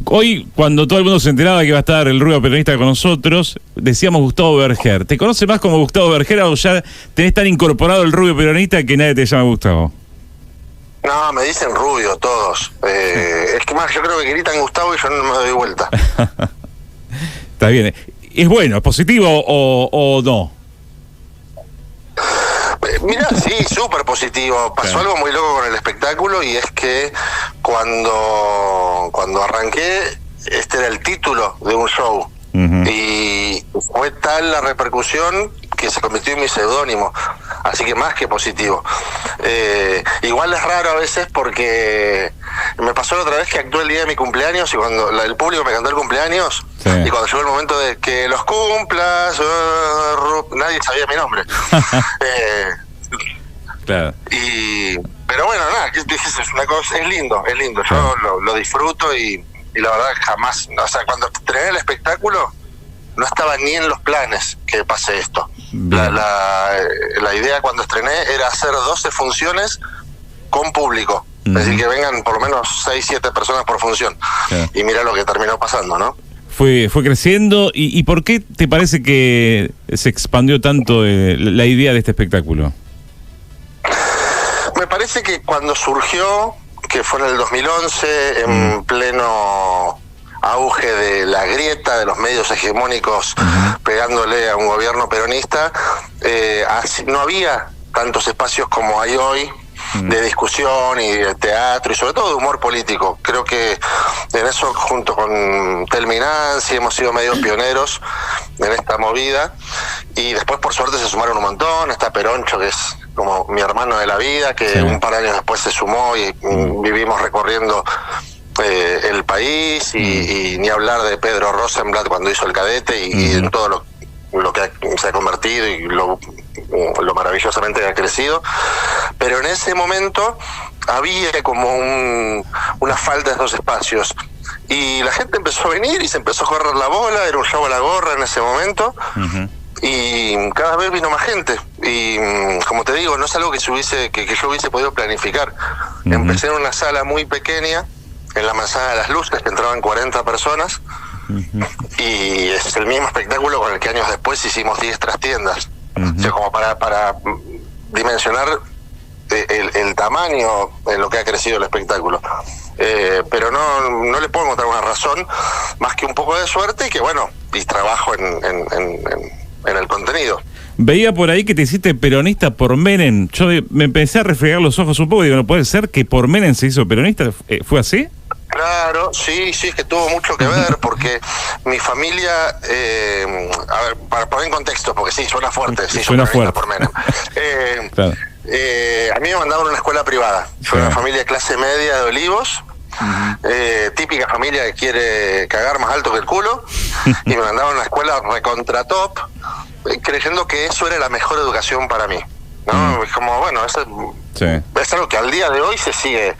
Hoy, cuando todo el mundo se enteraba que iba a estar el Rubio Peronista con nosotros, decíamos Gustavo Berger. ¿Te conoce más como Gustavo Berger o ya tenés tan incorporado el Rubio Peronista que nadie te llama Gustavo? No, me dicen Rubio todos. Es que más, yo creo que gritan Gustavo y yo no me doy vuelta. Está bien. ¿Es bueno, es positivo o no? Mira, sí, súper positivo. Pasó algo muy loco con el espectáculo y es que cuando arranqué, este era el título de un show. Y fue tal la repercusión que se convirtió en mi seudónimo, así que más que positivo. Igual es raro a veces porque me pasó la otra vez que actué el día de mi cumpleaños y cuando el público me cantó el cumpleaños, sí. Y cuando llegó el momento de que los cumplas, nadie sabía mi nombre. Claro. Pero bueno, nada, es una cosa, es lindo, yo lo disfruto y la verdad jamás, o sea, cuando estrené el espectáculo no estaba ni en los planes que pase esto. La idea cuando estrené era hacer 12 funciones con público, es decir, que vengan por lo menos 6-7 personas por función. Y mira lo que terminó pasando, ¿no? Fue creciendo. ¿Y por qué te parece que se expandió tanto la idea de este espectáculo? Me parece que cuando surgió, que fue en el 2011, en pleno auge de la grieta de los medios hegemónicos pegándole a un gobierno peronista, no había tantos espacios como hay hoy de discusión y de teatro y sobre todo de humor político. Creo que en eso, junto con Telmi Nancy, hemos sido medio pioneros en esta movida y después por suerte se sumaron un montón. Está Peroncho, que es como mi hermano de la vida, que un par de años después se sumó y vivimos recorriendo el país y ni hablar de Pedro Rosenblatt cuando hizo El Cadete y en todo lo que se ha convertido y lo maravillosamente que ha crecido. Pero en ese momento había como una falta de esos espacios y la gente empezó a venir y se empezó a correr la bola. Era un show a la gorra en ese momento. Y cada vez vino más gente y como te digo, no es algo que yo hubiese podido planificar. Empecé en una sala muy pequeña en la Manzana de las Luces, que entraban 40 personas y es el mismo espectáculo con el que años después hicimos 10 trastiendas. O sea, como para dimensionar el tamaño en lo que ha crecido el espectáculo. Pero no le puedo encontrar una razón más que un poco de suerte y que bueno, y trabajo en el contenido. Veía por ahí que te hiciste peronista por Menem. Yo me empecé a refregar los ojos un poco y digo, ¿no puede ser que por Menem se hizo peronista? ¿Fue así? Claro, sí, es que tuvo mucho que ver porque mi familia, a ver, para poner en contexto, porque sí, suena fuerte, sí, suena fuerte por Menem. Claro. A mí me mandaban a una escuela privada. Fue una familia de clase media de Olivos. Típica familia que quiere cagar más alto que el culo y me mandaban a una escuela recontra top creyendo que eso era la mejor educación para mí, ¿no? Es como, bueno, es algo que al día de hoy se sigue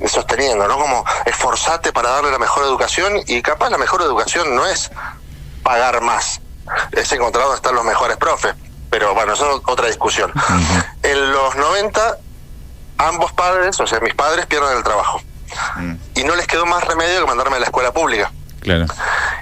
sosteniendo, ¿no? Como esforzate para darle la mejor educación y capaz la mejor educación no es pagar más, es encontrar dónde están los mejores profes, pero bueno, eso es otra discusión. En los 90 ambos padres, o sea, mis padres pierden el trabajo. Y no les quedó más remedio que mandarme a la escuela pública. Claro.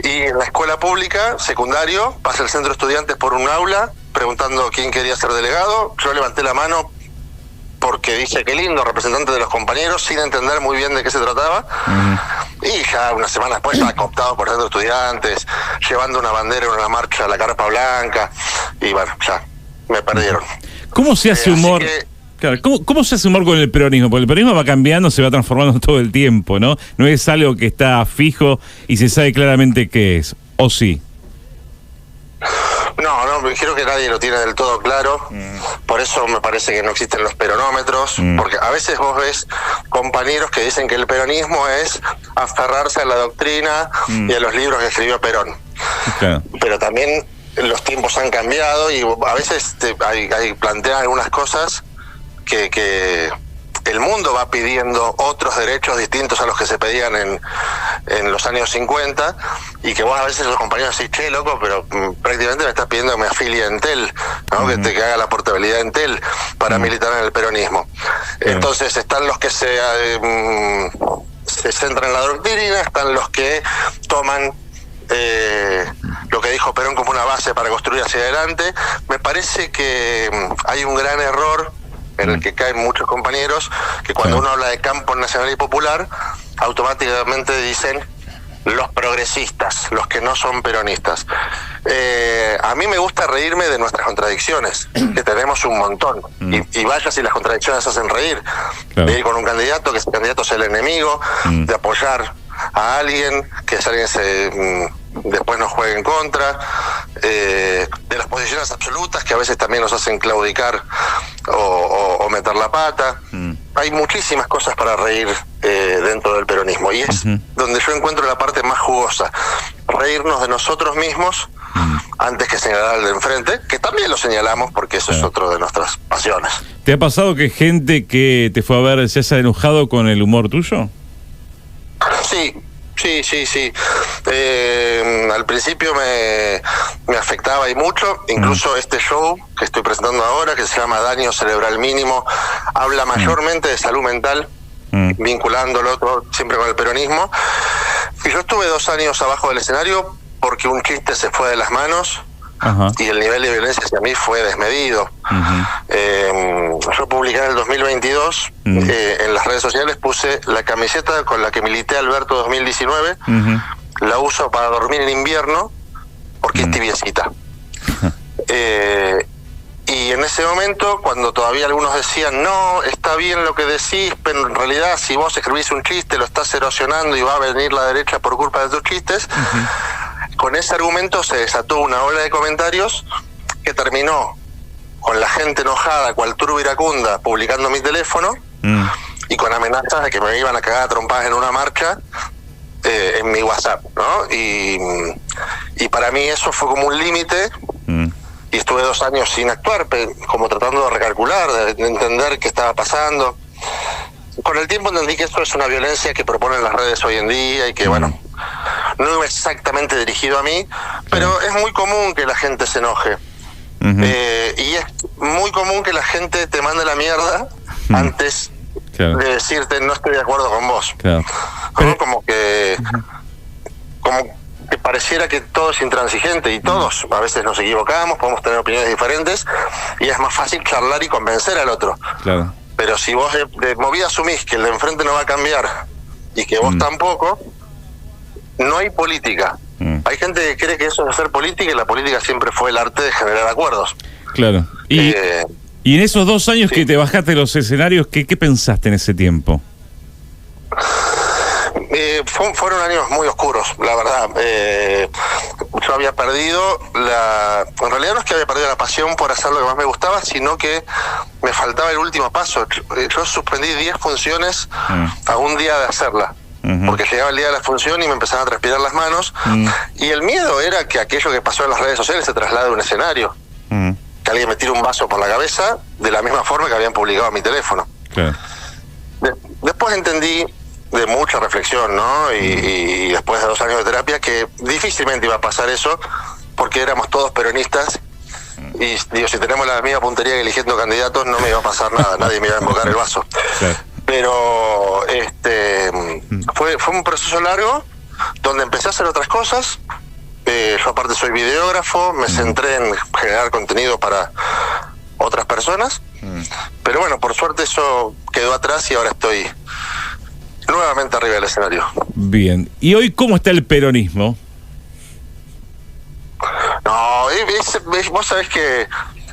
Y en la escuela pública, secundario, pasa el centro de estudiantes por un aula preguntando quién quería ser delegado. Yo levanté la mano porque dije qué lindo, representante de los compañeros, sin entender muy bien de qué se trataba. Y ya una semana después estaba cooptado por el centro de estudiantes, llevando una bandera en una marcha a la carpa blanca. Y bueno, ya me perdieron. ¿Cómo se hace humor? Claro, ¿cómo se hace humor con el peronismo? Porque el peronismo va cambiando, se va transformando todo el tiempo, ¿no? No es algo que está fijo y se sabe claramente qué es, ¿o sí? No, creo que nadie lo tiene del todo claro. Por eso me parece que no existen los peronómetros, porque a veces vos ves compañeros que dicen que el peronismo es aferrarse a la doctrina y a los libros que escribió Perón. Claro. Pero también los tiempos han cambiado y a veces plantean algunas cosas que el mundo va pidiendo otros derechos distintos a los que se pedían en los años 50 y que vos a veces los compañeros decís, che, loco, pero prácticamente me estás pidiendo que me afilie a Entel, ¿no? Que haga la portabilidad de Entel para militar en el peronismo. Entonces están los que se se centran en la doctrina, están los que toman lo que dijo Perón como una base para construir hacia adelante. Me parece que hay un gran error en el que caen muchos compañeros, que cuando uno habla de campo nacional y popular, automáticamente dicen los progresistas, los que no son peronistas. A mí me gusta reírme de nuestras contradicciones, que tenemos un montón, y vaya si las contradicciones hacen reír, de ir con un candidato, que ese candidato sea el enemigo, de apoyar a alguien, que ese alguien después nos juegue en contra, de las posiciones absolutas que a veces también nos hacen claudicar o meter la pata. Hay muchísimas cosas para reír dentro del peronismo, y es donde yo encuentro la parte más jugosa, reírnos de nosotros mismos antes que señalar al de enfrente, que también lo señalamos porque eso es otro de nuestras pasiones. ¿Te ha pasado que gente que te fue a ver se haya enojado con el humor tuyo? Sí. Al principio me afectaba y mucho, incluso este show que estoy presentando ahora, que se llama Daño Cerebral Mínimo, habla mayormente de salud mental, vinculándolo todo siempre con el peronismo. Y yo estuve 2 años abajo del escenario porque un chiste se fue de las manos. Y el nivel de violencia hacia mí fue desmedido. Yo publiqué en el 2022 en las redes sociales, puse la camiseta con la que milité Alberto 2019, la uso para dormir en invierno porque es tibiecita. Y en ese momento, cuando todavía algunos decían no, está bien lo que decís, pero en realidad si vos escribís un chiste lo estás erosionando y va a venir la derecha por culpa de tus chistes, con ese argumento se desató una ola de comentarios que terminó con la gente enojada, cual turbo iracunda, publicando mi teléfono y con amenazas de que me iban a cagar a trompadas en una marcha en mi WhatsApp, ¿no? Y para mí eso fue como un límite, y estuve 2 años sin actuar, como tratando de recalcular, de entender qué estaba pasando. Con el tiempo entendí que esto es una violencia que proponen las redes hoy en día y que, bueno, no es exactamente dirigido a mí, pero es muy común que la gente se enoje. Y es muy común que la gente te mande la mierda antes de decirte no estoy de acuerdo con vos. ¿No? Como que pareciera que todo es intransigente, y todos a veces nos equivocamos, podemos tener opiniones diferentes y es más fácil charlar y convencer al otro. Pero si vos de movida asumís que el de enfrente no va a cambiar y que vos tampoco, no hay política. Hay gente que cree que eso es hacer política, y la política siempre fue el arte de generar acuerdos. Y en esos 2 años que te bajaste de los escenarios, ¿qué pensaste en ese tiempo? Fueron años muy oscuros, la verdad. Yo había perdido en realidad no es que había perdido la pasión por hacer lo que más me gustaba, sino que me faltaba el último paso. Yo suspendí 10 funciones a un día de hacerla, porque llegaba el día de la función y me empezaban a transpirar las manos, y el miedo era que aquello que pasó en las redes sociales se traslade a un escenario, que alguien me tire un vaso por la cabeza de la misma forma que habían publicado en mi teléfono. Después entendí, de mucha reflexión, ¿no? Y después de 2 años de terapia, que difícilmente iba a pasar eso, porque éramos todos peronistas, y digo, si tenemos la misma puntería que eligiendo candidatos, no me iba a pasar nada, nadie me iba a embocar el vaso. Pero fue un proceso largo, donde empecé a hacer otras cosas. Yo aparte soy videógrafo, me centré en generar contenido para otras personas, pero bueno, por suerte eso quedó atrás y ahora estoy nuevamente arriba del escenario. Bien. ¿Y hoy cómo está el peronismo? No, vos sabés que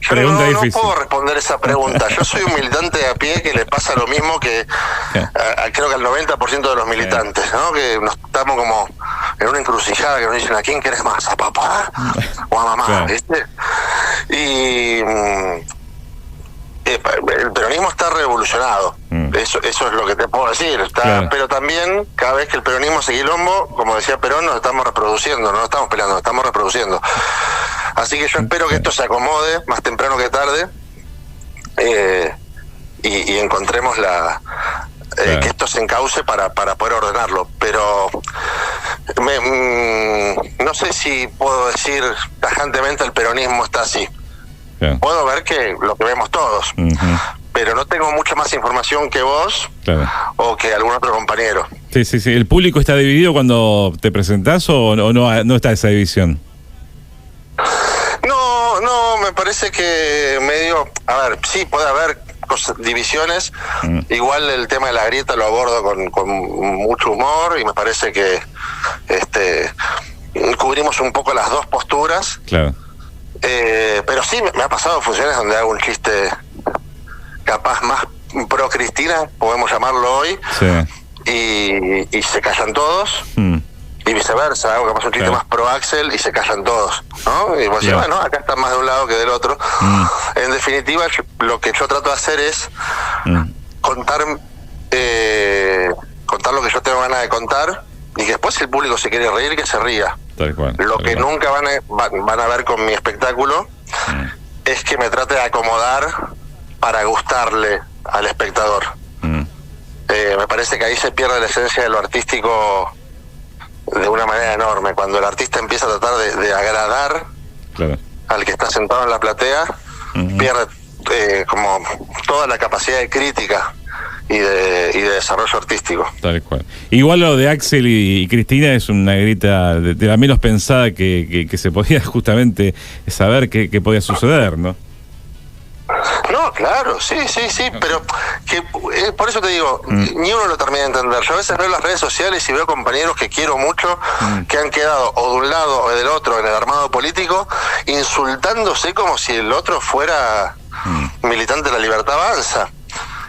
yo no puedo responder esa pregunta. Yo soy un militante de a pie que le pasa lo mismo que creo que al 90% de los militantes, ¿no? Que nos estamos como en una encrucijada que nos dicen, ¿a quién querés más? ¿A papá o a mamá? ¿Viste? Y el peronismo está revolucionado. Eso es lo que te puedo decir. Pero también, cada vez que el peronismo se quilombo, como decía Perón, nos estamos reproduciendo, no estamos peleando, nos estamos reproduciendo. Así que yo espero que esto se acomode más temprano que tarde, y encontremos que esto se encauce para poder ordenarlo. Pero no sé si puedo decir tajantemente el peronismo está así. Puedo ver que lo que vemos todos, pero no tengo mucha más información que vos o que algún otro compañero. Sí, sí, sí. ¿El público está dividido cuando te presentás o no está esa división? No, me parece que medio... A ver, sí, puede haber divisiones. Igual el tema de la grieta lo abordo con mucho humor y me parece que cubrimos un poco las dos posturas. Claro. Pero sí, me ha pasado funciones donde hago un chiste capaz más pro Cristina, podemos llamarlo hoy, sí. y se callan todos. Y viceversa, hago capaz un chiste más pro Axel y se callan todos, ¿no? Y vos decís, bueno, acá está más de un lado que del otro. En definitiva, lo que yo trato de hacer es contar lo que yo tengo ganas de contar y que después si el público se quiere reír, que se ría. Tal cual, lo que nunca van a ver con mi espectáculo es que me trate de acomodar para gustarle al espectador. Me parece que ahí se pierde la esencia de lo artístico de una manera enorme. Cuando el artista empieza a tratar de agradar al que está sentado en la platea, pierde como toda la capacidad de crítica y de desarrollo artístico. Tal cual. Igual lo de Axel y Cristina es una grita de la menos pensada que se podía justamente saber qué podía suceder, ¿no? No, claro, sí, pero que por eso te digo, ni uno lo termina de entender. Yo a veces veo las redes sociales y veo compañeros que quiero mucho, que han quedado o de un lado o del otro en el armado político, insultándose como si el otro fuera militante de la Libertad Avanza.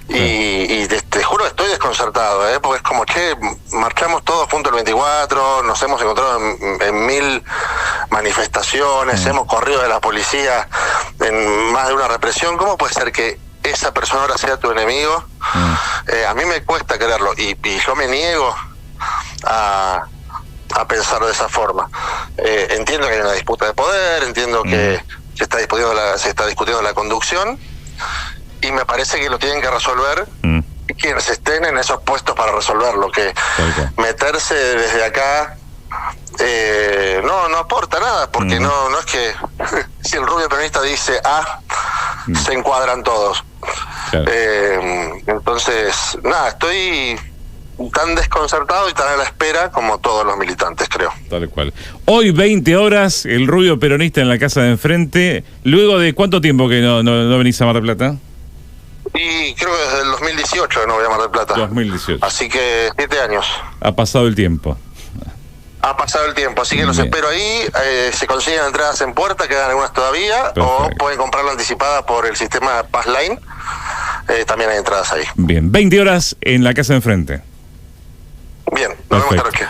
Y te juro que estoy desconcertado, porque es como, che, marchamos todos juntos el 24, nos hemos encontrado en 1000 manifestaciones, hemos corrido de la policía en más de una represión. ¿Cómo puede ser que esa persona ahora sea tu enemigo? A mí me cuesta creerlo y yo me niego a pensar de esa forma. Entiendo que hay una disputa de poder, entiendo que se está discutiendo la conducción, y me parece que lo tienen que resolver quienes estén en esos puestos para resolverlo, que meterse desde acá no aporta nada, porque no es que si el rubio peronista dice A, se encuadran todos. Claro. Entonces, nada, estoy tan desconcertado y tan a la espera como todos los militantes, creo. Tal cual. Hoy 20 horas, el rubio peronista en la casa de enfrente. ¿Luego de cuánto tiempo que no venís a Mar del Plata? Y creo que desde el 2018 no voy a Mar del Plata. 2018. Así que 7 años. Ha pasado el tiempo. Ha pasado el tiempo, así que los espero ahí. Se consiguen entradas en puerta, quedan algunas todavía. Perfecto. O pueden comprarla anticipada por el sistema Passline. También hay entradas ahí. Bien, 20 horas en la casa de enfrente. Bien, nos vemos esta noche.